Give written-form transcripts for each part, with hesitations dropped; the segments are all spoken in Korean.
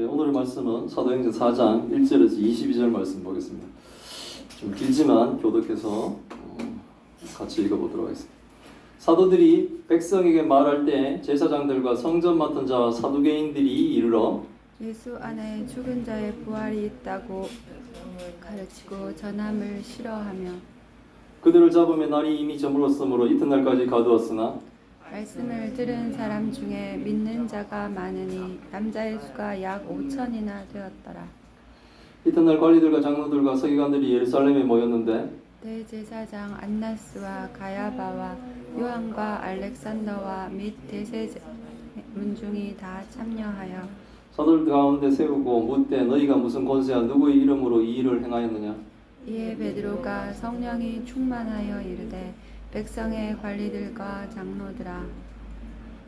오늘의 말씀은 사도행전 4장 1절에서 22절 말씀 보겠습니다. 좀 길지만 교독해서 같이 읽어보도록 하겠습니다. 사도들이 백성에게 말할 때 제사장들과 성전 맡은 자와 사두개인들이 이르러 예수 안에 죽은 자의 부활이 있다고 가르치고 전함을 싫어하며 그들을 잡으면 날이 이미 저물었으므로 이튿날까지 가두었으나 말씀을 들은 사람 중에 믿는 자가 많으니 남자의 수가 약 5천이나 되었더라. 이튿날 관리들과 장로들과 서기관들이 예루살렘에 모였는데 대제사장 안나스와 가야바와 요한과 알렉산더와 및 대세 문중이 다 참여하여 사도들 가운데 세우고 묻되 너희가 무슨 권세와 누구의 이름으로 이 일을 행하였느냐? 이에 베드로가 성령이 충만하여 이르되 백성의 관리들과 장로들아,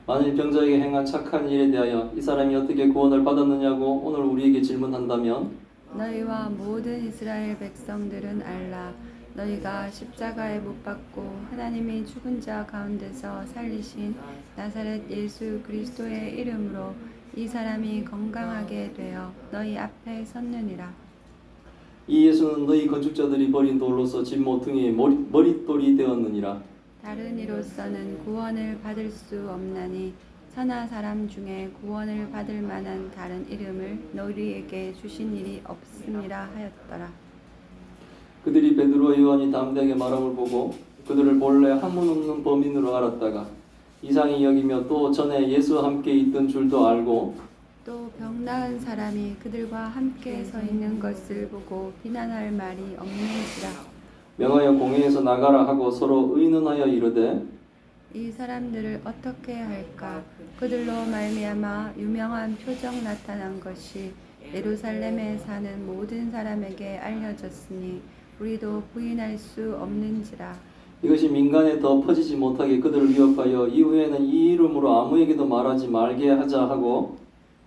만일 병자에게 행한 착한 일에 대하여 이 사람이 어떻게 구원을 받았느냐고 오늘 우리에게 질문한다면 너희와 모든 이스라엘 백성들은 알라. 너희가 십자가에 못 박고 하나님이 죽은 자 가운데서 살리신 나사렛 예수 그리스도의 이름으로 이 사람이 건강하게 되어 너희 앞에 섰느니라. 이 예수는 너희 건축자들이 버린 돌로서 집 모퉁이의 머릿돌이 되었느니라. 다른 이로서는 구원을 받을 수 없나니 천하 사람 중에 구원을 받을 만한 다른 이름을 너희에게 주신 일이 없음이라 하였더라. 그들이 베드로와 요한이 담대하게 말함을 보고 그들을 본래 한문 없는 범인으로 알았다가 이상히 여기며 또 전에 예수와 함께 있던 줄도 알고 또 병 나은 사람이 그들과 함께 서 있는 것을 보고 비난할 말이 없는지라. 명하여 공회에서 나가라 하고 서로 의논하여 이르되 이 사람들을 어떻게 할까? 그들로 말미암아 유명한 표적 나타난 것이 예루살렘에 사는 모든 사람에게 알려졌으니 우리도 부인할 수 없는지라. 이것이 민간에 더 퍼지지 못하게 그들을 위협하여 이후에는 이 이름으로 아무에게도 말하지 말게 하자 하고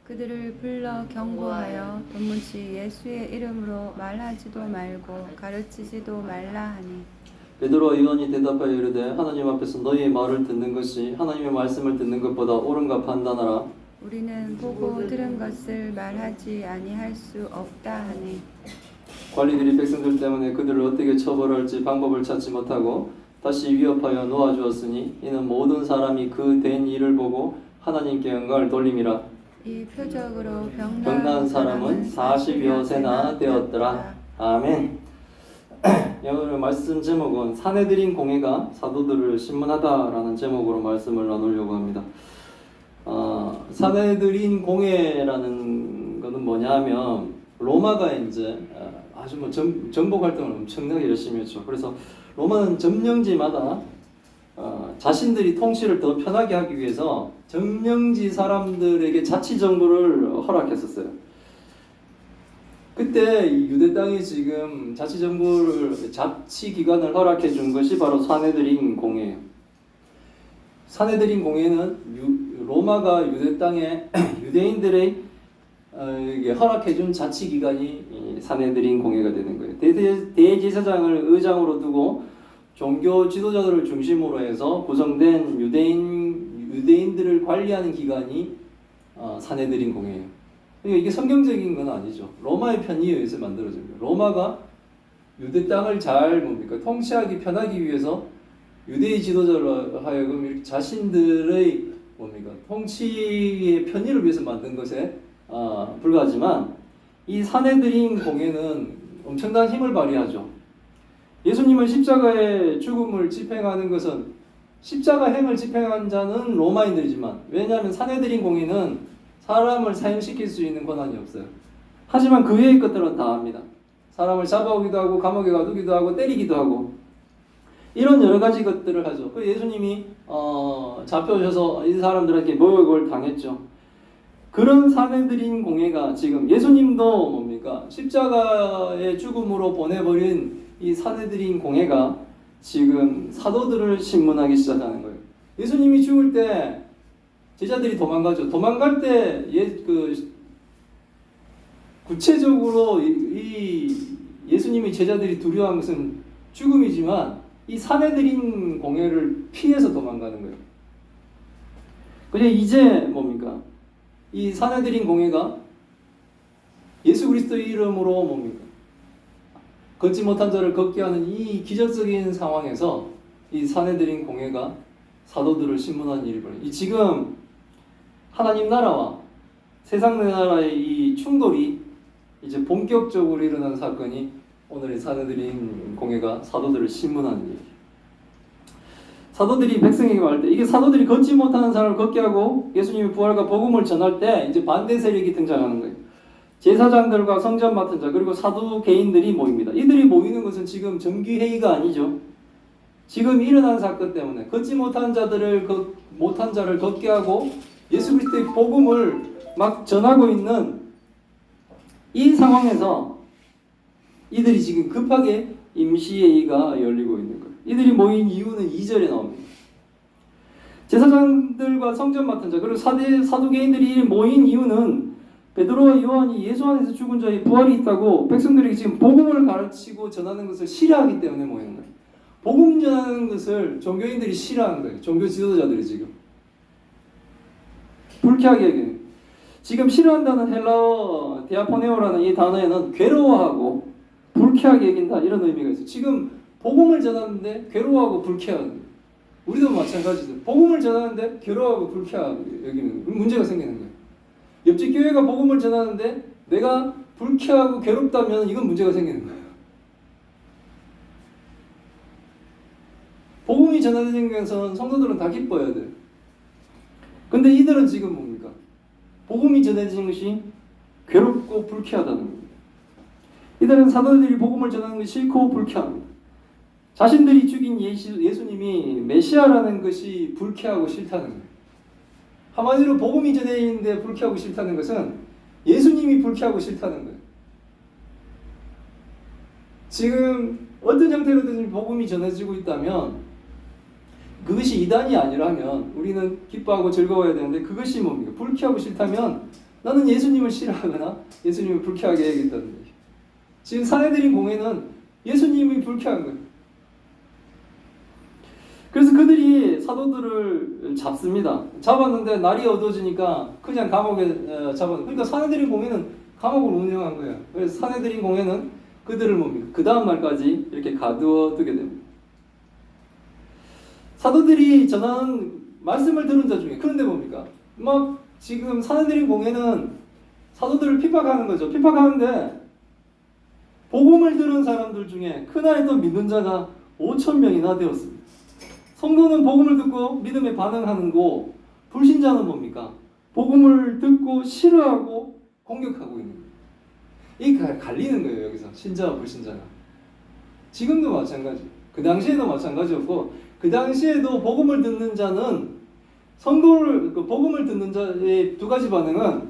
그들을 불러 경고하여 도무지 예수의 이름으로 말하지도 말고 가르치지도 말라 하니 베드로와 요한이 대답하여 이르되 하나님 앞에서 너희의 말을 듣는 것이 하나님의 말씀을 듣는 것보다 옳은가 판단하라. 우리는 보고 들은 것을 말하지 아니할 수 없다 하니 관리들이 백성들 때문에 그들을 어떻게 처벌할지 방법을 찾지 못하고 다시 위협하여 놓아주었으니 이는 모든 사람이 그 된 일을 보고 하나님께 영광을 돌림이라. 이 표적으로 병난 사람은 40여 세나 되었더라. 아멘. 오늘 말씀 제목은 사내들인 공회가 사도들을 신문하다라는 제목으로 말씀을 나누려고 합니다. 사내들인 공회라는 것은 뭐냐면 로마가 이제 아주 뭐 정복 활동을 엄청나게 열심히 했죠. 그래서 로마는 점령지마다 자신들이 통치를 더 편하게 하기 위해서 점령지 사람들에게 자치 정부를 허락했었어요. 그때 유대 땅에 지금 자치 기관을 허락해 준 것이 바로 사내들인 공회예요. 사내들인 공회는 로마가 유대 땅에 유대인들의 허락해 준 자치 기관이 사내들인 공회가 되는 거예요. 대제사장을 의장으로 두고 종교 지도자들을 중심으로 해서 구성된 유대인들을 관리하는 기관이 사내들인 공회예요. 그러니까 이게 성경적인 건 아니죠. 로마의 편의에 의해서 만들어진 거예요. 로마가 유대 땅을 잘 통치하기 편하기 위해서 유대의 지도자로 하여금 이렇게 자신들의 통치의 편의를 위해서 만든 것에 불과하지만 이 사내들인 공회는 엄청난 힘을 발휘하죠. 예수님은 십자가의 죽음을 집행하는 것은 십자가 행을 집행한 자는 로마인들이지만 왜냐하면 사내들인 공회는 사람을 사형시킬 수 있는 권한이 없어요. 하지만 그 외의 것들은 다 합니다. 사람을 잡아오기도 하고 감옥에 가두기도 하고 때리기도 하고 이런 여러 가지 것들을 하죠. 그 예수님이 잡혀오셔서 이 사람들에게 모욕을 당했죠. 그런 사내들인 공회가 지금 예수님도 십자가의 죽음으로 보내버린 이 사내들인 공회가 지금 사도들을 신문하기 시작하는 거예요. 예수님이 죽을 때 제자들이 도망가죠. 도망갈 때 구체적으로 이 예수님의 제자들이 두려워한 것은 죽음이지만 이 사내들인 공회를 피해서 도망가는 거예요. 그래서 이제 이 사내들인 공회가 예수 그리스도의 이름으로 뭡니까? 걷지 못한 자를 걷게 하는 이 기적적인 상황에서 이 사내들인 공회가 사도들을 신문하는 일이 벌어요. 이 지금 하나님 나라와 세상 나라의 이 충돌이 이제 본격적으로 일어난 사건이 오늘의 사내들인 공회가 사도들을 신문하는 일이에요. 사도들이 백성에게 말할 때 이게 사도들이 걷지 못하는 사람을 걷게 하고 예수님의 부활과 복음을 전할 때 이제 반대 세력이 등장하는 거예요. 제사장들과 성전 맡은 자 그리고 사도 개인들이 모입니다. 이들이 모이는 것은 지금 정기회의가 아니죠. 지금 일어난 사건 때문에 걷지 못한 자들을 못한 자를 걷게 하고 예수 그리스도의 복음을 막 전하고 있는 이 상황에서 이들이 지금 급하게 임시회의가 열리고 있는 거예요. 이들이 모인 이유는 2절에 나옵니다. 제사장들과 성전 맡은 자 그리고 사두개인들이 모인 이유는 베드로와 요한이 예수 안에서 죽은 자의 부활이 있다고 백성들에게 지금 복음을 가르치고 전하는 것을 싫어하기 때문에 모이는 거예요. 복음 전하는 것을 종교인들이 싫어하는 거예요. 종교 지도자들이 지금 불쾌하게 여기는. 지금 싫어한다는 헬라어 디아포네오라는 이 단어에는 괴로워하고 불쾌하게 여긴다 이런 의미가 있어요. 지금 복음을 전하는데 괴로워하고 불쾌하는 거예요. 우리도 마찬가지죠. 복음을 전하는데 괴로워하고 불쾌하게 여기는 문제가 생기는 거예요. 옆집 교회가 복음을 전하는데 내가 불쾌하고 괴롭다면 이건 문제가 생기는 거예요. 복음이 전해지는 것은 성도들은 다 기뻐해야 돼요. 근데 이들은 지금 뭡니까? 복음이 전해지는 것이 괴롭고 불쾌하다는 겁니다. 이들은 사도들이 복음을 전하는 것이 싫고 불쾌합니다. 자신들이 죽인 예수님이 메시아라는 것이 불쾌하고 싫다는 거예요. 한마디로 복음이 전해지는데 불쾌하고 싫다는 것은 예수님이 불쾌하고 싫다는 거예요. 지금 어떤 형태로든 복음이 전해지고 있다면 그것이 이단이 아니라면 우리는 기뻐하고 즐거워야 되는데 그것이 뭡니까? 불쾌하고 싫다면 나는 예수님을 싫어하거나 예수님을 불쾌하게 여긴다는 거예요. 지금 사내들인 공회는 예수님이 불쾌한 거예요. 그래서 그들이 사도들을 잡습니다. 잡았는데 날이 어두워지니까 그냥 감옥에 잡았는데 그러니까 사내들인 공회는 감옥을 운영한 거예요. 그래서 사내들인 공회는 그들을 뭡니까? 그 다음 날까지 이렇게 가두어 두게 됩니다. 사도들이 전하는 말씀을 들은 자 중에 그런데 뭡니까? 막 지금 사내들인 공회는 사도들을 핍박하는 거죠. 핍박하는데 복음을 들은 사람들 중에 그날 또 믿는 자가 5,000명이나 되었습니다. 성도는 복음을 듣고 믿음에 반응하는 거, 불신자는 뭡니까? 복음을 듣고 싫어하고 공격하고 있는 거예요. 이게 갈리는 거예요. 여기서 신자와 불신자가. 지금도 마찬가지. 그 당시에도 마찬가지였고 그 당시에도 복음을 듣는 자는 성도를 복음을 듣는 자의 두 가지 반응은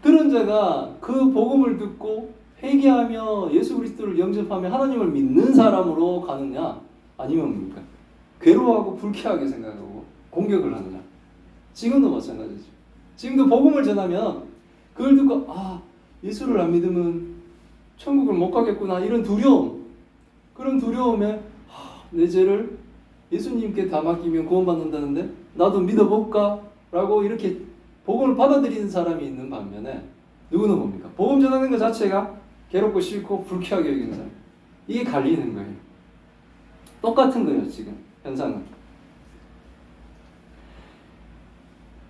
그런 자가 그 복음을 듣고 회개하며 예수 그리스도를 영접하며 하나님을 믿는 사람으로 가느냐 아니면 뭡니까? 괴로워하고 불쾌하게 생각하고 공격을 하느냐. 지금도 마찬가지죠. 지금도 복음을 전하면 그걸 듣고 예수를 안 믿으면 천국을 못 가겠구나 이런 두려움, 그런 두려움에 내 죄를 예수님께 다 맡기면 구원받는다는데 나도 믿어볼까? 라고 이렇게 복음을 받아들이는 사람이 있는 반면에 누구는 뭡니까? 복음 전하는 것 자체가 괴롭고 싫고 불쾌하게 여기는 사람. 이게 갈리는 거예요. 똑같은 거예요. 지금 현상은.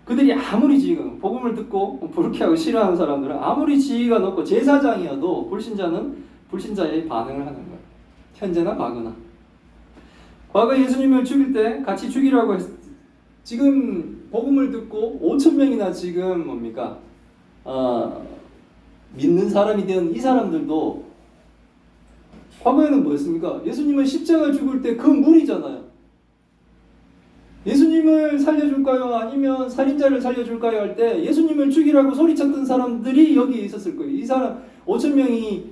그들이 아무리 지혜가 복음을 듣고 불쾌하고 싫어하는 사람들은 아무리 지혜가 높고 제사장이어도 불신자는 불신자의 반응을 하는 거예요. 현재나 과거나. 과거 예수님을 죽일 때 같이 죽이라고 지금 복음을 듣고 5,000명이나 지금 뭡니까? 믿는 사람이 된 이 사람들도 과거에는 뭐였습니까? 예수님은 십자가 죽을 때 그 무리잖아요. 예수님을 살려줄까요? 아니면 살인자를 살려줄까요? 할 때 예수님을 죽이라고 소리쳤던 사람들이 여기에 있었을 거예요. 이 사람 5,000명이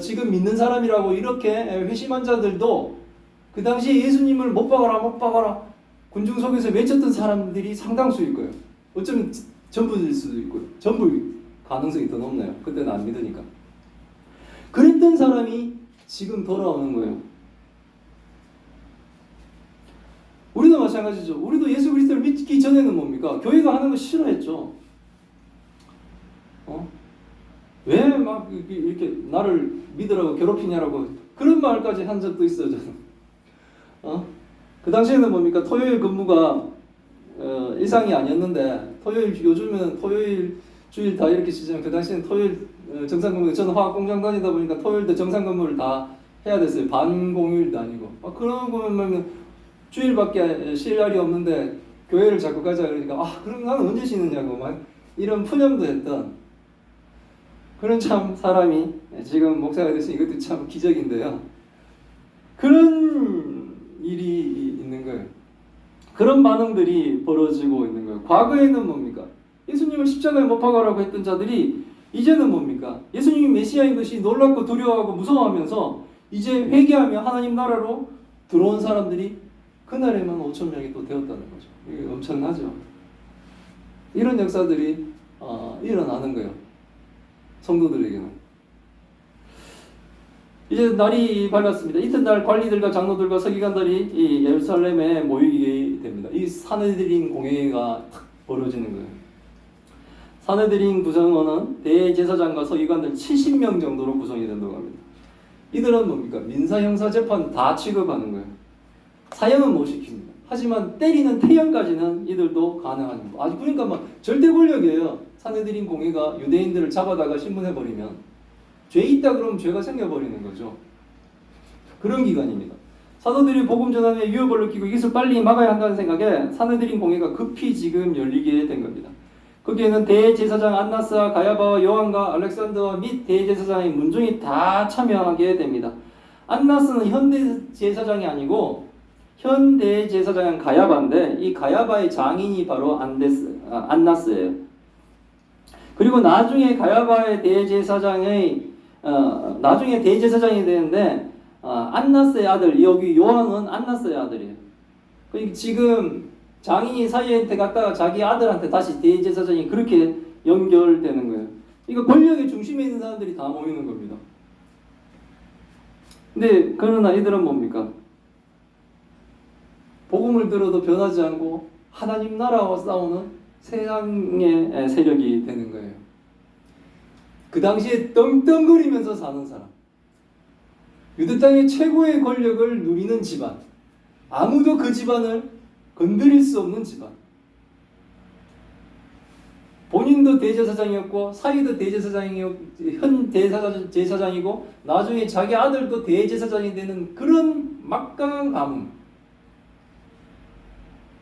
지금 믿는 사람이라고 이렇게 회심한 자들도 그 당시에 예수님을 못 박아라 못 박아라 군중 속에서 외쳤던 사람들이 상당수일 거예요. 어쩌면 전부일 수도 있고요. 전부일 가능성이 더 높네요. 그때는 안 믿으니까. 그랬던 사람이 지금 돌아오는 거예요. 우리도 마찬가지죠. 우리도 예수 그리스도를 믿기 전에는 뭡니까? 교회가 하는 거 싫어했죠. 막 이렇게 나를 믿으라고 괴롭히냐라고 그런 말까지 한 적도 있어요. 저는. 그 당시에는 뭡니까? 토요일 근무가 일상이 아니었는데 요즘은 토요일 주일 다 이렇게 쉬지만 그 당시에는 토요일 정상 근무. 저는 화학 공장 다니다 보니까 토요일도 정상 근무를 다 해야 됐어요. 반 공휴일도 아니고. 그런 거 보면 주일밖에 쉴 날이 없는데 교회를 자꾸 가자 그러니까 그럼 나는 언제 쉬느냐고 막 이런 푸념도 했던 그런 참 사람이 지금 목사가 됐으니 이것도 참 기적인데요. 그런 일이 있는 거예요. 그런 반응들이 벌어지고 있는 거예요. 과거에는 뭡니까? 예수님을 십자가에 못 박아라고 했던 자들이 이제는 뭡니까? 예수님이 메시아인 것이 놀랍고 두려워하고 무서워하면서 이제 회개하며 하나님 나라로 들어온 사람들이 그날에만 5천 명이 또 되었다는 거죠. 이게 엄청나죠. 이런 역사들이 일어나는 거예요. 성도들에게는. 이제 날이 밝았습니다. 이튿날 관리들과 장로들과 서기관들이 이 예루살렘에 모이게 됩니다. 이 사내들인 공회가 탁 벌어지는 거예요. 사내들인 구성원은 대제사장과 서기관들 70명 정도로 구성이 된다고 합니다. 이들은 뭡니까? 민사 형사 재판 다 취급하는 거예요. 사형은 못 시킵니다. 하지만 때리는 태형까지는 이들도 가능한 겁니다. 아주 그러니까 막 절대 권력이에요. 사내들인 공회가 유대인들을 잡아다가 신문해 버리면 죄 있다 그러면 죄가 생겨버리는 거죠. 그런 기간입니다. 사도들이 복음 전환에 위협을 느끼고 이것을 빨리 막아야 한다는 생각에 사내들인 공회가 급히 지금 열리게 된 겁니다. 거기에는 대제사장 안나스와 가야바와 요한과 알렉산더와 및 대제사장의 문중이 다 참여하게 됩니다. 안나스는 현 대제사장이 아니고 현 대제사장은 가야바인데 이 가야바의 장인이 바로 안나스예요. 그리고 나중에 가야바의 나중에 대제사장이 되는데 안나스의 아들, 여기 요한은 안나스의 아들이에요. 지금 장인이 사이한테 갔다가 자기 아들한테 다시 대제사장이 그렇게 연결되는 거예요. 이거 권력의 중심에 있는 사람들이 다 모이는 겁니다. 근데 그러나 이들은 뭡니까? 복음을 들어도 변하지 않고 하나님 나라와 싸우는 세상의 세력이 되는 거예요. 그 당시에 떵떵거리면서 사는 사람, 유대 땅의 최고의 권력을 누리는 집안, 아무도 그 집안을 건드릴 수 없는 집안. 본인도 대제사장이었고 사위도 현 대제사장이고 나중에 자기 아들도 대제사장이 되는 그런 막강한 가문.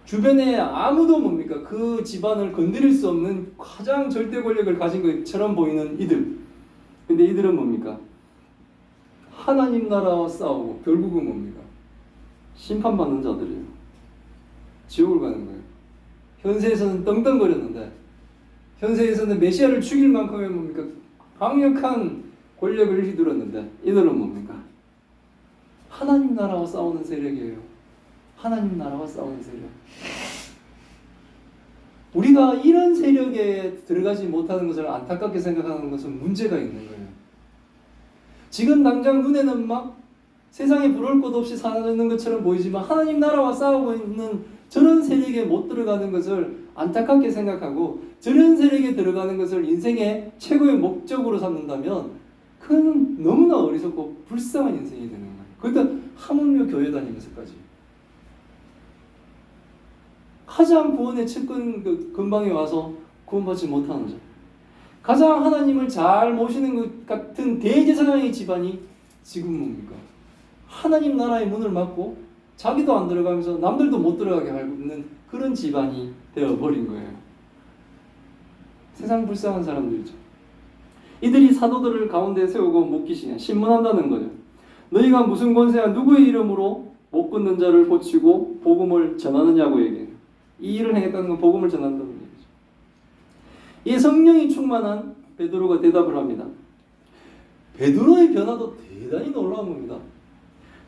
주변에 아무도 뭡니까? 그 집안을 건드릴 수 없는 가장 절대 권력을 가진 것처럼 보이는 이들. 근데 이들은 뭡니까? 하나님 나라와 싸우고 결국은 뭡니까? 심판받는 자들이에요. 지옥을 가는 거예요. 현세에서는 떵떵거렸는데 현세에서는 메시아를 죽일 만큼의 뭡니까? 강력한 권력을 휘둘렀는데 이들은 뭡니까? 하나님 나라와 싸우는 세력이에요. 하나님 나라와 싸우는 세력. 우리가 이런 세력에 들어가지 못하는 것을 안타깝게 생각하는 것은 문제가 있는 거예요. 지금 당장 눈에는 막 세상에 부러울 것 없이 사는 것처럼 보이지만 하나님 나라와 싸우고 있는 저런 세력에 못 들어가는 것을 안타깝게 생각하고 저런 세력에 들어가는 것을 인생의 최고의 목적으로 삼는다면 그건 너무나 어리석고 불쌍한 인생이 되는 거예요. 그것도 하물며 교회 다니면서까지. 가장 구원의 측근 근방에 와서 구원받지 못하는 자, 가장 하나님을 잘 모시는 것 같은 대제사장의 집안이 지금 뭡니까? 하나님 나라의 문을 막고 자기도 안 들어가면서 남들도 못 들어가게 하고 있는 그런 집안이 되어버린 거예요. 세상 불쌍한 사람들이죠. 이들이 사도들을 가운데 세우고 묻기시냐 신문한다는 거죠. 너희가 무슨 권세와 누구의 이름으로 못 끊는 자를 고치고 복음을 전하느냐고 얘기해요. 이 일을 행했다는 건 복음을 전한다는 얘기죠. 이 성령이 충만한 베드로가 대답을 합니다. 베드로의 변화도 대단히 놀라운 겁니다.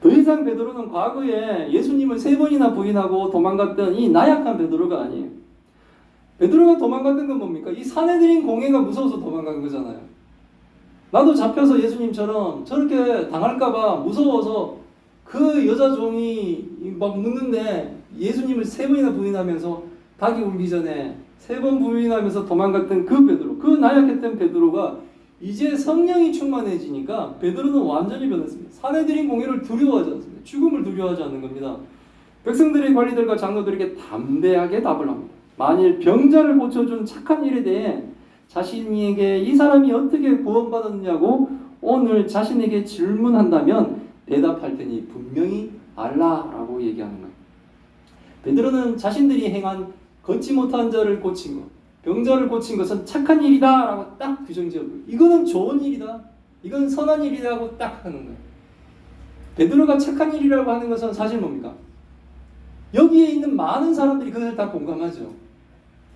더 이상 베드로는 과거에 예수님을 3번이나 부인하고 도망갔던 이 나약한 베드로가 아니에요. 베드로가 도망갔던 건 뭡니까? 이 사내들인 공회가 무서워서 도망간 거잖아요. 나도 잡혀서 예수님처럼 저렇게 당할까봐 무서워서 그 여자 종이 막 묻는데 예수님을 3번이나 부인하면서 닭이 울기 전에 3번 부인하면서 도망갔던 그 베드로, 그 나약했던 베드로가 이제 성령이 충만해지니까 베드로는 완전히 변했습니다. 사내들인 공회를 두려워하지 않습니다. 죽음을 두려워하지 않는 겁니다. 백성들의 관리들과 장로들에게 담대하게 답을 합니다. 만일 병자를 고쳐준 착한 일에 대해 자신에게 이 사람이 어떻게 구원받았느냐고 오늘 자신에게 질문한다면 대답할 테니 분명히 알라라고 얘기하는 거예요. 베드로는 자신들이 행한 걷지 못한 자를 고친 것, 병자를 고친 것은 착한 일이다 라고 딱 규정지었고, 이거는 좋은 일이다, 이건 선한 일이라고 딱 하는 거예요. 베드로가 착한 일이라고 하는 것은 사실 뭡니까? 여기에 있는 많은 사람들이 그것을 다 공감하죠.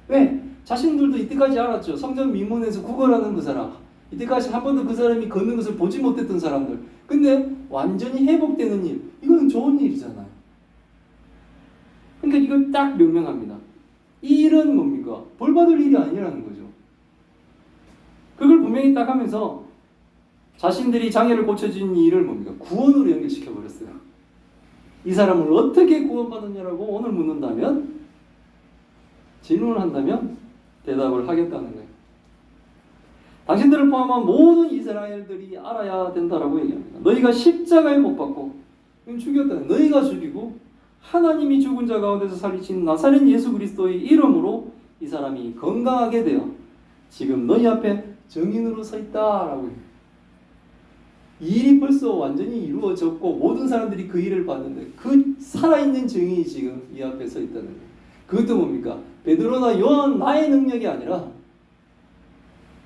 왜? 자신들도 이때까지 알았죠. 성전 미문에서 구걸하는 그 사람, 이때까지 한 번도 그 사람이 걷는 것을 보지 못했던 사람들. 근데 완전히 회복되는 일, 이건 좋은 일이잖아요. 그러니까 이걸 딱 명명합니다. 이 일은 뭡니까? 벌받을 일이 아니라는 거죠. 그걸 분명히 딱 하면서 자신들이 장애를 고쳐준 일을 뭡니까? 구원으로 연결시켜 버렸어요. 이 사람을 어떻게 구원받았냐라고 오늘 묻는다면, 질문을 한다면 대답을 하겠다는 거예요. 당신들을 포함한 모든 이스라엘들이 알아야 된다라고 얘기합니다. 너희가 십자가에 못 박고 죽였다는, 너희가 죽이고 하나님이 죽은 자 가운데서 살리신 나사렛 예수 그리스도의 이름으로 이 사람이 건강하게 되어 지금 너희 앞에 증인으로 서 있다라고 해요. 이 일이 벌써 완전히 이루어졌고 모든 사람들이 그 일을 봤는데 그 살아있는 증인이 지금 이 앞에 서 있다는 거예요. 그것도 뭡니까? 베드로나 요한 나의 능력이 아니라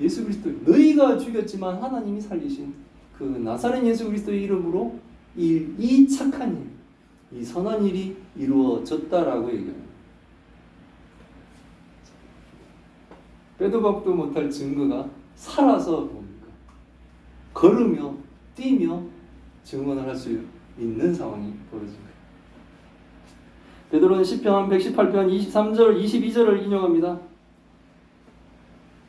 예수 그리스도, 너희가 죽였지만 하나님이 살리신 그 나사렛 예수 그리스도의 이름으로 이 착한 일, 이 선한 일이 이루어졌다라고 얘기합니다. 빼도 박도 못할 증거가 살아서 뭡니까? 걸으며 뛰며 증언을 할 수 있는 상황이 벌어진 거예요. 베드로는 시편 118편 23절 22절을 인용합니다.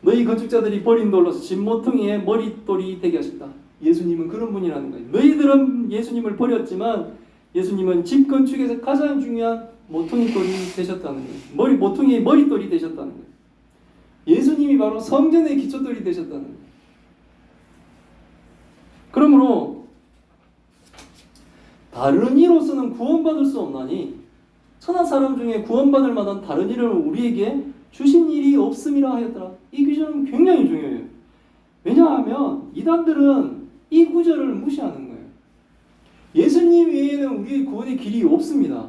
너희 건축자들이 버린 돌로서 집 모퉁이에 머릿돌이 되게 하셨다. 예수님은 그런 분이라는 거예요. 너희들은 예수님을 버렸지만 예수님은 집 건축에서 가장 중요한 모퉁이돌이 되셨다는 거예요. 모퉁이의 머릿돌이 되셨다는 거예요. 예수님이 바로 성전의 기초돌이 되셨다는 거예요. 그러므로 다른 이로서는 구원받을 수 없나니 천하 사람 중에 구원받을 만한 다른 일을 우리에게 주신 일이 없음이라 하였더라. 이 구절은 굉장히 중요해요. 왜냐하면 이단들은 이 구절을 무시하는 거예요. 예수님 외에는 우리의 구원의 길이 없습니다.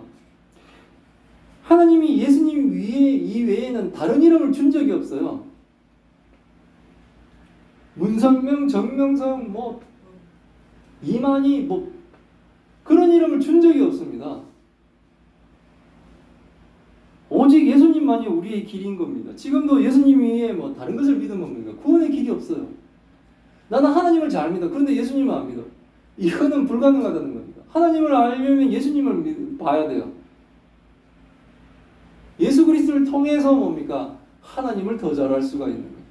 하나님이 예수님 이외에는 다른 이름을 준 적이 없어요. 문성명, 정명성, 이만희 그런 이름을 준 적이 없습니다. 오직 예수님만이 우리의 길인 겁니다. 지금도 예수님 외에 다른 것을 믿으면 뭡니까? 구원의 길이 없어요. 나는 하나님을 잘 믿어. 그런데 예수님은 안 믿어. 이거는 불가능하다는 겁니다. 하나님을 알려면 예수님을 봐야 돼요. 예수 그리스도를 통해서 뭡니까? 하나님을 더 잘할 수가 있는 거예요.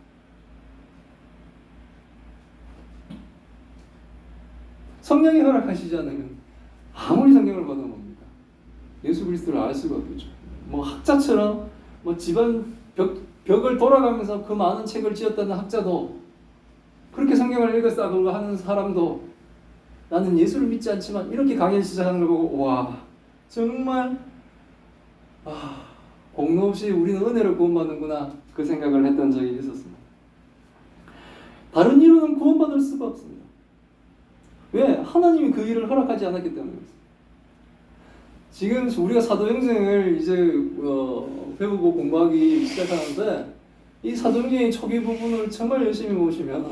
성령이 허락하시지 않으면 아무리 성경을 봐도 뭡니까? 예수 그리스도를 알 수가 없죠. 학자처럼 집안 벽을 돌아가면서 그 많은 책을 지었다는 학자도, 그렇게 성경을 읽었다고 하는 사람도 나는 예수를 믿지 않지만 이렇게 강의 시작하는 걸 보고 와, 정말 공로 없이 우리는 은혜를 구원받는구나, 그 생각을 했던 적이 있었습니다. 다른 이유는 구원받을 수가 없습니다. 왜? 하나님이 그 일을 허락하지 않았기 때문입니다. 지금 우리가 사도행전을 이제 배우고 공부하기 시작하는데, 이 사도행전의 초기 부분을 정말 열심히 보시면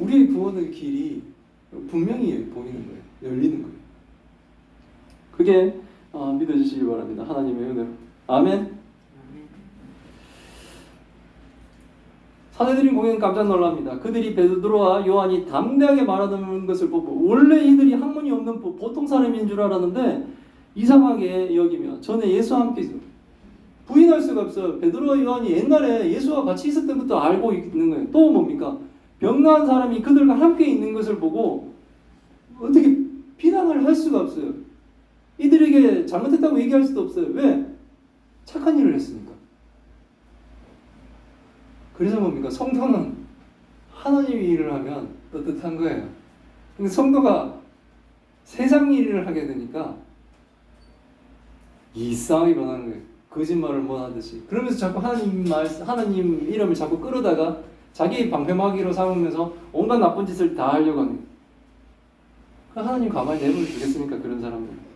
우리의 구원의 길이 분명히 보이는 거예요. 열리는 거예요. 그게 믿어주시기 바랍니다. 하나님의 은혜로. 아멘. 사내들인 공회는 깜짝 놀랍니다. 그들이 베드로와 요한이 담대하게 말하는 것을 보고 원래 이들이 학문이 없는 보통 사람인 줄 알았는데 이상하게 여기며 전에 예수와 함께 부인할 수가 없어요. 베드로와 요한이 옛날에 예수와 같이 있었던 것도 알고 있는 거예요. 또 뭡니까? 병나은 사람이 그들과 함께 있는 것을 보고 어떻게 비난을 할 수가 없어요. 이들에게 잘못했다고 얘기할 수도 없어요. 왜? 착한 일을 했으니까. 그래서 뭡니까? 성도는 하나님이 일을 하면 떳떳한 거예요. 근데 성도가 세상 일을 하게 되니까 이상하게 변하는 거예요. 거짓말을 못 하듯이. 그러면서 자꾸 하나님 이름을 자꾸 끌어다가 자기 방패막이로 삼으면서 온갖 나쁜 짓을 다 하려고 하는 거예요. 하나님 가만히 내버려 두겠습니까? 그런 사람들.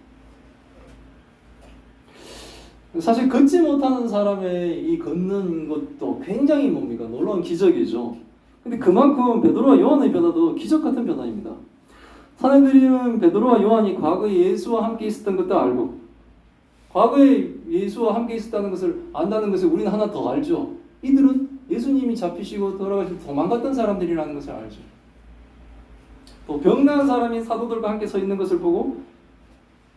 사실 걷지 못하는 사람의 이 걷는 것도 굉장히 뭡니까? 놀라운 기적이죠. 근데 그만큼 베드로와 요한의 변화도 기적 같은 변화입니다. 사내들은 베드로와 요한이 과거에 예수와 함께 있었던 것도 알고, 과거에 예수와 함께 있었다는 것을 안다는 것을 우리는 하나 더 알죠. 이들은 예수님이 잡히시고 돌아가시고 도망갔던 사람들이라는 것을 알죠. 또 병나은 사람이 사도들과 함께 서 있는 것을 보고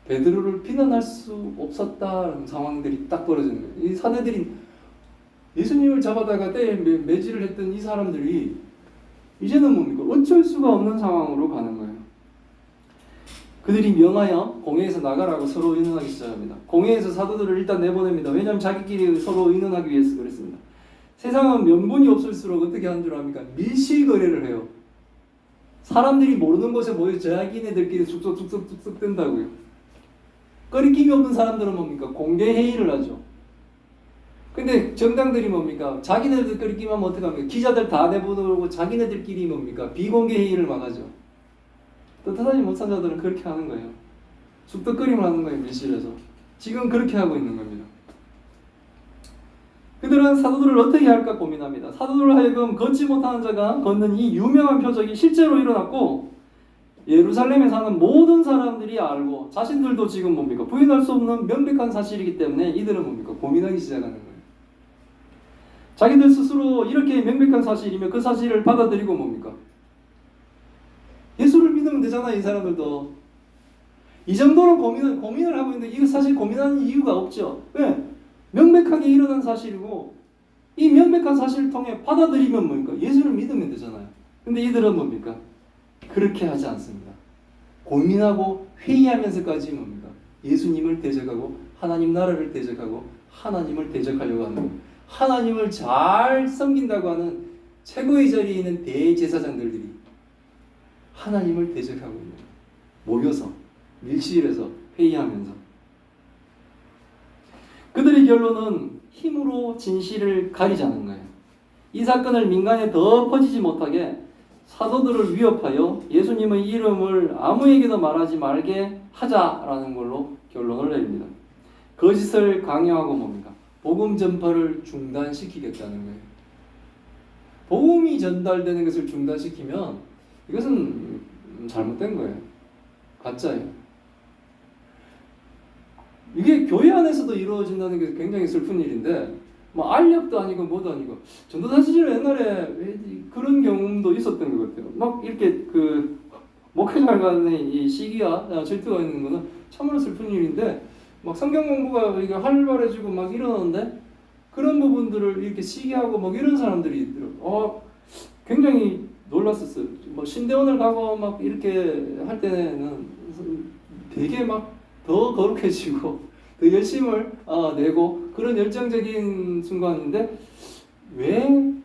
베드로를 비난할 수 없었다는 상황들이 딱 벌어지는 거예요. 이 사내들이 예수님을 잡아다가 때에 매질을 했던 이 사람들이 이제는 뭡니까? 어쩔 수가 없는 상황으로 가는 거예요. 그들이 명하여 공회에서 나가라고 서로 의논하기 시작합니다. 공회에서 사도들을 일단 내보냅니다. 왜냐하면 자기끼리 서로 의논하기 위해서 그랬습니다. 세상은 명분이 없을수록 어떻게 하는 줄 압니까? 밀실거래를 해요. 사람들이 모르는 곳에 모여 자기네들끼리 쑥쑥 뜬다고요. 거리낌이 없는 사람들은 뭡니까? 공개 회의를 하죠. 근데 정당들이 뭡니까? 자기네들 거리낌하면 어떡합니까? 기자들 다 내보내고 자기네들끼리 뭡니까? 비공개 회의를 막 하죠. 떳떳하지 못한 자들은 그렇게 하는 거예요. 쑥덕거림을 하는 거예요. 밀실에서. 지금 그렇게 하고 있는 겁니다. 그들은 사도들을 어떻게 할까 고민합니다. 사도들을 하여금 걷지 못하는 자가 걷는 이 유명한 표적이 실제로 일어났고 예루살렘에 사는 모든 사람들이 알고 자신들도 지금 뭡니까? 부인할 수 없는 명백한 사실이기 때문에 이들은 뭡니까? 고민하기 시작하는 거예요. 자기들 스스로 이렇게 명백한 사실이면 그 사실을 받아들이고 뭡니까? 예수를 믿으면 되잖아요. 이 사람들도. 이 정도로 고민을 하고 있는데 이거 사실 고민하는 이유가 없죠. 왜? 명백하게 일어난 사실이고 이 명백한 사실을 통해 받아들이면 뭡니까? 예수를 믿으면 되잖아요. 근데 이들은 뭡니까? 그렇게 하지 않습니다. 고민하고 회의하면서까지 뭡니까? 예수님을 대적하고 하나님 나라를 대적하고 하나님을 대적하려고 하는 거예요. 하나님을 잘 섬긴다고 하는 최고의 자리에 있는 대제사장들이 하나님을 대적하고 있는 거예요. 모여서 밀실에서 회의하면서 그들의 결론은 힘으로 진실을 가리자는 거예요. 이 사건을 민간에 더 퍼지지 못하게 사도들을 위협하여 예수님의 이름을 아무에게도 말하지 말게 하자라는 걸로 결론을 내립니다. 거짓을 강요하고 뭡니까? 복음 전파를 중단시키겠다는 거예요. 복음이 전달되는 것을 중단시키면 이것은 잘못된 거예요. 가짜예요. 이게 교회 안에서도 이루어진다는 게 굉장히 슬픈 일인데 뭐 알력도 아니고 뭐도 아니고 전도사실은 옛날에 그런 경험도 있었던 것 같아요. 막 이렇게 그 목회자 간의 이 시기와 질투가 있는 거는 참으로 슬픈 일인데 막 성경 공부가 이게 활발해지고 막 이러는데 그런 부분들을 이렇게 시기하고 막 이런 사람들이 있더라고요. 굉장히 놀랐었어요. 뭐 신대원을 가고 막 이렇게 할 때는 되게 막 더 거룩해지고 더 열심을 내고 그런 열정적인 순간인데 왜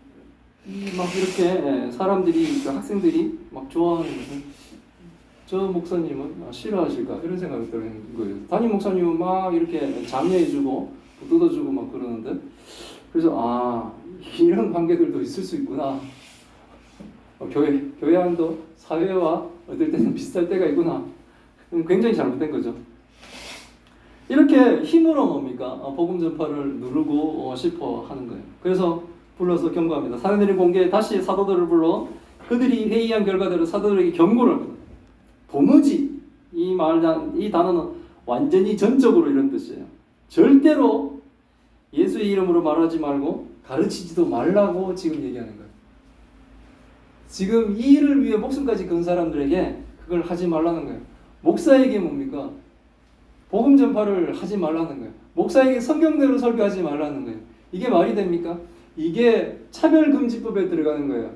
막 이렇게 사람들이 학생들이 막 좋아하는 것은 저 목사님은 싫어하실까 이런 생각이 드는 거예요. 담임 목사님은 막 이렇게 장려해주고 뜯어주고 막 그러는데 그래서 이런 관계들도 있을 수 있구나. 교회 안도 사회와 어떨 때는 비슷할 때가 있구나. 굉장히 잘못된 거죠. 이렇게 힘으로 뭡니까? 복음 전파를 누르고 싶어 하는 거예요. 그래서 불러서 경고합니다. 사내들이 공개에 다시 사도들을 불러 그들이 회의한 결과대로 사도들에게 경고를 합니다. 도무지 이 단어는 완전히 전적으로 이런 뜻이에요. 절대로 예수의 이름으로 말하지 말고 가르치지도 말라고 지금 얘기하는 거예요. 지금 이 일을 위해 목숨까지 건 사람들에게 그걸 하지 말라는 거예요. 목사에게 뭡니까? 복음 전파를 하지 말라는 거예요. 목사에게 성경대로 설교하지 말라는 거예요. 이게 말이 됩니까? 이게 차별금지법에 들어가는 거예요.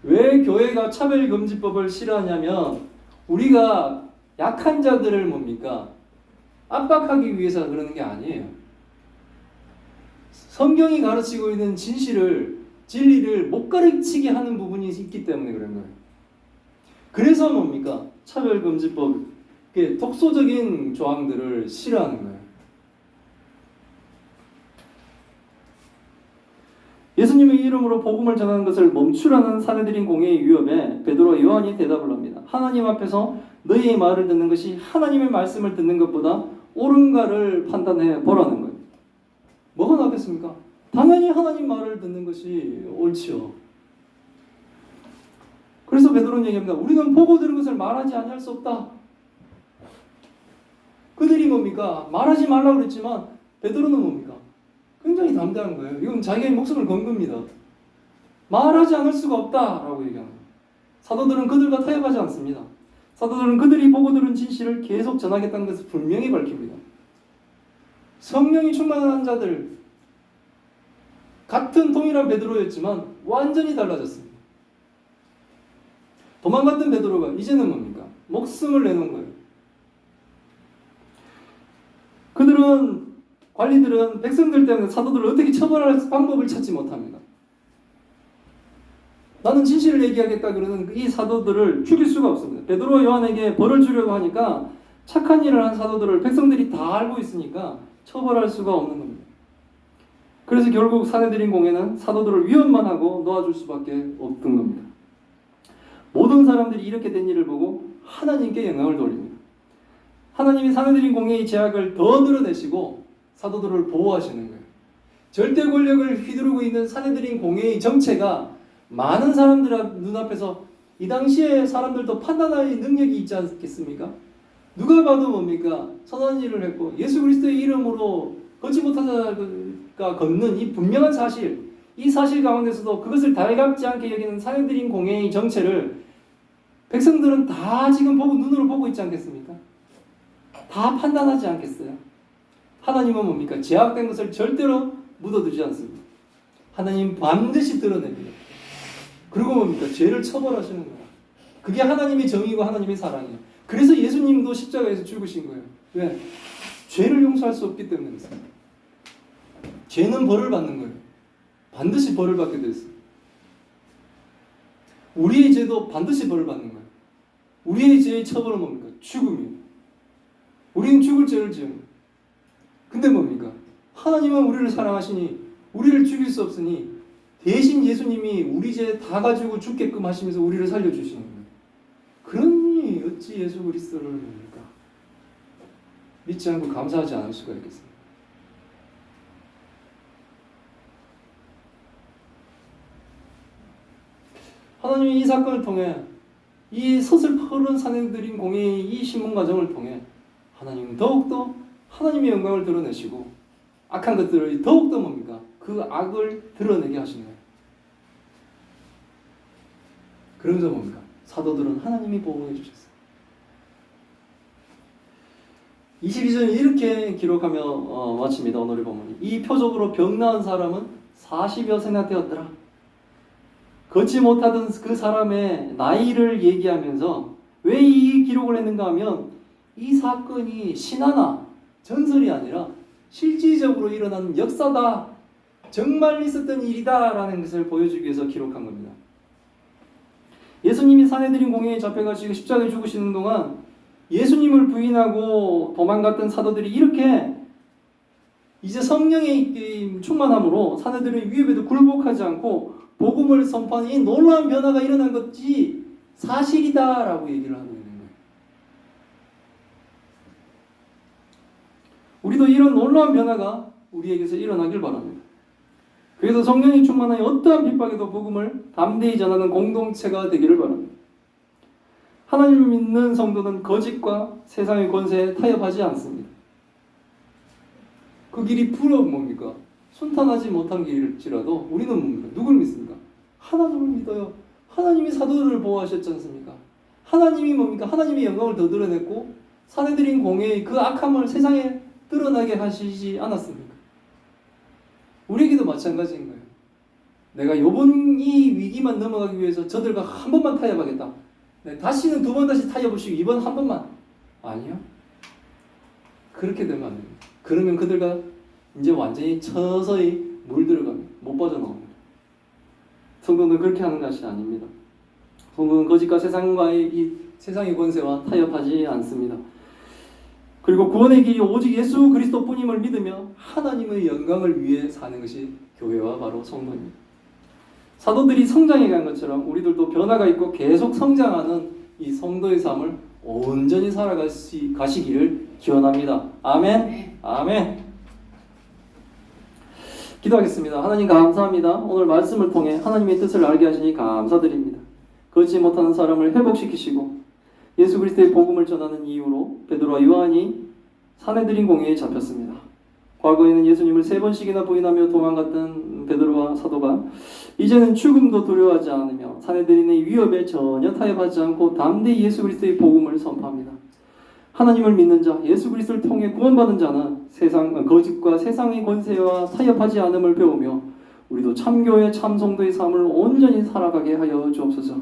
왜 교회가 차별금지법을 싫어하냐면 우리가 약한 자들을 뭡니까? 압박하기 위해서 그러는 게 아니에요. 성경이 가르치고 있는 진실을 진리를 못 가르치게 하는 부분이 있기 때문에 그런 거예요. 그래서 뭡니까? 차별금지법, 독소적인 조항들을 싫어하는 거예요. 예수님의 이름으로 복음을 전하는 것을 멈추라는 사내들인 공회의 위협에 베드로와 요한이 대답을 합니다. 하나님 앞에서 너희의 말을 듣는 것이 하나님의 말씀을 듣는 것보다 옳은가를 판단해 보라는 거예요. 뭐가 낫겠습니까? 당연히 하나님 말을 듣는 것이 옳지요. 그래서 베드로는 얘기합니다. 우리는 보고 들은 것을 말하지 아니할 수 없다. 그들이 뭡니까? 말하지 말라고 그랬지만 베드로는 뭡니까? 굉장히 담대한 거예요. 이건 자기의 목숨을 건 겁니다. 말하지 않을 수가 없다라고 얘기하는 거예요. 사도들은 그들과 타협하지 않습니다. 사도들은 그들이 보고 들은 진실을 계속 전하겠다는 것을 분명히 밝힙니다. 성령이 충만한 자들, 같은 동일한 베드로였지만 완전히 달라졌습니다. 도망갔던 베드로가 이제는 뭡니까? 목숨을 내놓은 거예요. 관리들은 백성들 때문에 사도들을 어떻게 처벌할 방법을 찾지 못합니다. 나는 진실을 얘기하겠다 그러는 이 사도들을 죽일 수가 없습니다. 베드로와 요한에게 벌을 주려고 하니까 착한 일을 한 사도들을 백성들이 다 알고 있으니까 처벌할 수가 없는 겁니다. 그래서 결국 사내들인 공회는 사도들을 위협만 하고 놓아줄 수밖에 없던 겁니다. 모든 사람들이 이렇게 된 일을 보고 하나님께 영광을 돌립니다. 하나님이 사내들인 공회의 제약을 더 늘어내시고 사도들을 보호하시는 거예요. 절대 권력을 휘두르고 있는 사내들인 공회의 정체가 많은 사람들 눈앞에서 이 당시에 사람들도 판단할 능력이 있지 않겠습니까? 누가 봐도 뭡니까? 선한 일을 했고 예수 그리스도의 이름으로 걷지 못한 자가 걷는 이 분명한 사실, 이 사실 가운데서도 그것을 달갑지 않게 여기는 사내들인 공회의 정체를 백성들은 다 지금 눈으로 보고 있지 않겠습니까? 다 판단하지 않겠어요? 하나님은 뭡니까? 제약된 것을 절대로 묻어두지 않습니다. 하나님 반드시 드러냅니다. 그리고 뭡니까? 죄를 처벌하시는 거예요. 그게 하나님의 정의고 하나님의 사랑이에요. 그래서 예수님도 십자가에서 죽으신 거예요. 왜? 죄를 용서할 수 없기 때문에 그렇습니다. 죄는 벌을 받는 거예요. 반드시 벌을 받게 되어 있어요. 우리의 죄도 반드시 벌을 받는 거예요. 우리의 죄의 처벌은 뭡니까? 죽음이에요. 우리는 죽을 죄를 지은 거예요. 근데 뭡니까? 하나님은 우리를 사랑하시니 우리를 죽일 수 없으니 대신 예수님이 우리 죄 다 가지고 죽게끔 하시면서 우리를 살려주시는 거예요. 그러니 어찌 예수 그리스도를 뭡니까? 믿지 않고 감사하지 않을 수가 있겠습니까? 하나님이 이 사건을 통해 이 서슬퍼른 사내들인 공회의 이 신문 과정을 통해 하나님은 더욱더 하나님의 영광을 드러내시고 악한 것들을 더욱더 뭡니까? 그 악을 드러내게 하시는 거예요. 그러면서 뭡니까? 사도들은 하나님이 보호해 주셨어요. 22절에 이렇게 기록하며 마칩니다. 오늘의 본문이. 이 표적으로 병 나은 사람은 40여 세나 되었더라. 걷지 못하던 그 사람의 나이를 얘기하면서 왜 이 기록을 했는가 하면 이 사건이 신화나 전설이 아니라 실질적으로 일어난 역사다, 정말 있었던 일이다 라는 것을 보여주기 위해서 기록한 겁니다. 예수님이 사내들인 공회에 잡혀가시고 십자가에 죽으시는 동안 예수님을 부인하고 도망갔던 사도들이 이렇게 이제 성령의 충만함으로 사내들의 위협에도 굴복하지 않고 복음을 선포하는 이 놀라운 변화가 일어난 것이 사실이다 라고 얘기를 하고 있는 거예요. 우리도 이런 놀라운 변화가 우리에게서 일어나길 바랍니다. 그래서 성령이 충만한 어떠한 핍박에도 복음을 담대히 전하는 공동체가 되기를 바랍니다. 하나님을 믿는 성도는 거짓과 세상의 권세에 타협하지 않습니다. 그 길이 뭡니까? 순탄하지 못한 길일지라도 우리는 뭡니까? 누굴 믿습니까? 하나님을 믿어요. 하나님이 사도들을 보호하셨지 않습니까? 하나님이 뭡니까? 하나님의 영광을 더 드러냈고 사내들인 공회의 그 악함을 세상에 드러나게 하시지 않았습니까? 우리에게도 마찬가지인 거예요. 내가 요번 이 위기만 넘어가기 위해서 저들과 한 번만 타협하겠다. 다시는 두 번 다시 타협 없이 이번 한 번만. 아니요. 그렇게 되면 안 됩니다. 그러면 그들과 이제 완전히 서서히 물들어갑니다. 못 빠져나옵니다. 성도는 그렇게 하는 것이 아닙니다. 성도는 거짓과 세상과의 이 세상의 권세와 타협하지 않습니다. 그리고 구원의 길이 오직 예수 그리스도뿐임을 믿으며 하나님의 영광을 위해 사는 것이 교회와 바로 성도입니다. 사도들이 성장해 간 것처럼 우리들도 변화가 있고 계속 성장하는 이 성도의 삶을 온전히 살아가시기를 기원합니다. 아멘. 아멘. 기도하겠습니다. 하나님 감사합니다. 오늘 말씀을 통해 하나님의 뜻을 알게 하시니 감사드립니다. 걷지 못하는 사람을 회복시키시고 예수 그리스도의 복음을 전하는 이유로 베드로와 요한이 사내들인 공회에 잡혔습니다. 과거에는 예수님을 3번씩이나 부인하며 도망갔던 베드로와 사도가 이제는 죽음도 두려워하지 않으며 사내들인의 위협에 전혀 타협하지 않고 담대히 예수 그리스도의 복음을 선포합니다. 하나님을 믿는 자, 예수 그리스도를 통해 구원받은 자는 거짓과 세상의 권세와 타협하지 않음을 배우며 우리도 참교회 참성도의 삶을 온전히 살아가게 하여 주옵소서.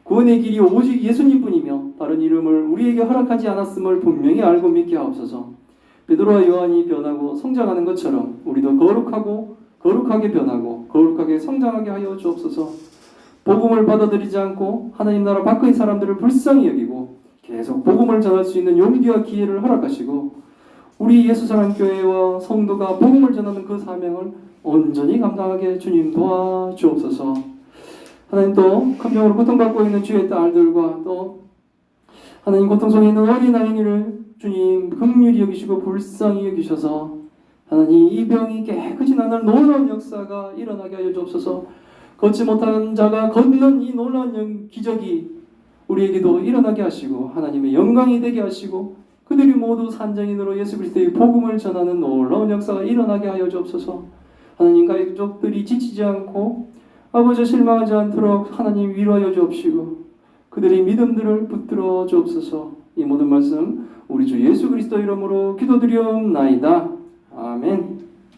구원의 길이 오직 예수님뿐이며 다른 이름을 우리에게 허락하지 않았음을 분명히 알고 믿게 하옵소서. 베드로와 요한이 변하고 성장하는 것처럼 우리도 거룩하게 변하고 거룩하게 성장하게 하여 주옵소서. 복음을 받아들이지 않고 하나님 나라 밖의 사람들을 불쌍히 여기고 계속 복음을 전할 수 있는 용기와 기회를 허락하시고 우리 예수사랑교회와 성도가 복음을 전하는 그 사명을 온전히 감당하게 주님 도와주옵소서. 하나님 또 큰 병으로 고통받고 있는 주의 딸들과 또 하나님 고통 속에 있는 어린아이를 주님 긍휼히 여기시고 불쌍히 여기셔서 하나님 이 병이 깨끗이 나는 놀라운 역사가 일어나게 하여 주옵소서. 걷지 못한 자가 걷는 이 놀라운 기적이 우리에게도 일어나게 하시고 하나님의 영광이 되게 하시고 그들이 모두 산정인으로 예수 그리스도의 복음을 전하는 놀라운 역사가 일어나게 하여 주옵소서. 하나님 가족들이 지치지 않고 아버지 실망하지 않도록 하나님 위로하여 주옵시고 그들의 믿음들을 붙들어 주옵소서. 이 모든 말씀 우리 주 예수 그리스도 이름으로 기도드리옵나이다. 아멘.